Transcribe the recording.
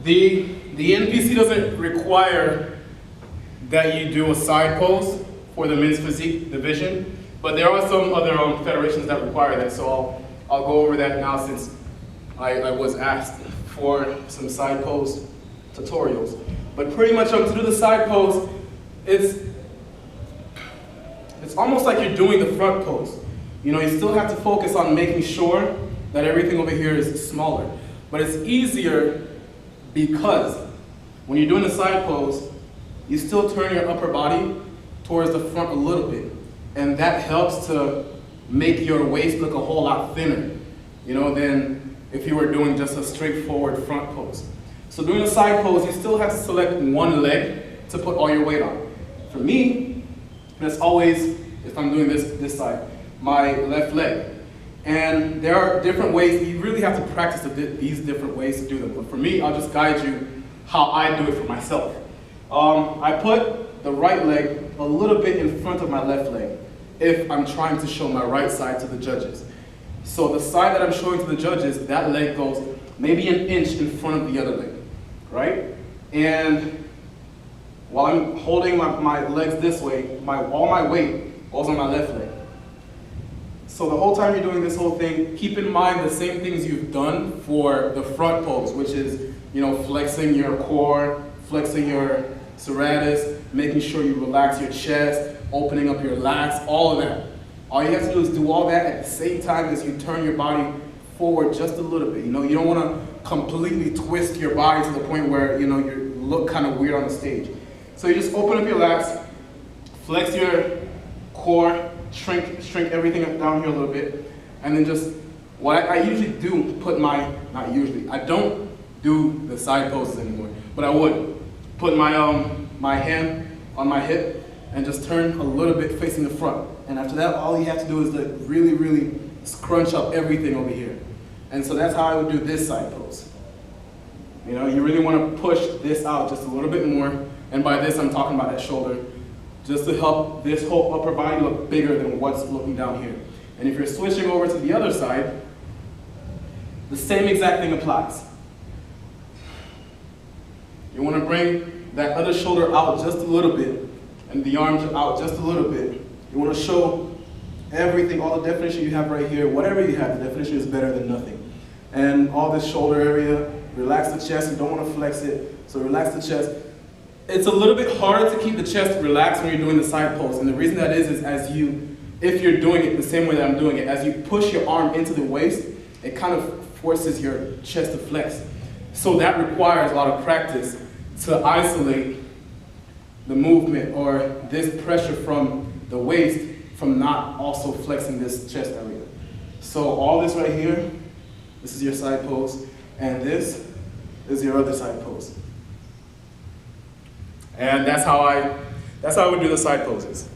The NPC doesn't require that you do a side pose for the men's physique division, but there are some other federations that require that, so I'll go over that now since I was asked for some side pose tutorials. But pretty much to do the side pose, it's almost like you're doing the front pose. You know, you still have to focus on making sure that everything over here is smaller. But it's easier because when you're doing the side pose, you still turn your upper body towards the front a little bit. And that helps to make your waist look a whole lot thinner, you know, than if you were doing just a straightforward front pose. So doing a side pose, you still have to select one leg to put all your weight on. For me, that's always, if I'm doing this side, my left leg. And there are different ways, you really have to practice these different ways to do them. But for me, I'll just guide you how I do it for myself. I put the right leg a little bit in front of my left leg if I'm trying to show my right side to the judges. So the side that I'm showing to the judges, that leg goes maybe an inch in front of the other leg, right? And while I'm holding my legs this way, all my weight goes on my left leg. So the whole time you're doing this whole thing, keep in mind the same things you've done for the front pose, which is, you know, flexing your core, flexing your serratus, making sure you relax your chest, opening up your lats, all of that. All you have to do is do all that at the same time as you turn your body forward just a little bit. You know, you don't want to completely twist your body to the point where, you know, you look kind of weird on the stage. So you just open up your lats, flex your core, shrink everything up down here a little bit, and then just, what I usually do, not usually, I don't do the side poses anymore, but I would put my hand on my hip and just turn a little bit facing the front. And after that, all you have to do is like really, really scrunch up everything over here. And so that's how I would do this side pose. You know, you really want to push this out just a little bit more, and by this I'm talking about that shoulder, just to help this whole upper body look bigger than what's looking down here. And if you're switching over to the other side, the same exact thing applies. You want to bring that other shoulder out just a little bit, and the arms out just a little bit. You want to show everything, all the definition you have right here, whatever you have, the definition is better than nothing. And all this shoulder area, relax the chest, you don't want to flex it, so relax the chest. It's a little bit harder to keep the chest relaxed when you're doing the side pose, and the reason that is if you're doing it the same way that I'm doing it, as you push your arm into the waist, it kind of forces your chest to flex. So that requires a lot of practice to isolate the movement or this pressure from the waist from not also flexing this chest area. So all this right here, this is your side pose, and this is your other side pose. And that's how I would do the side poses.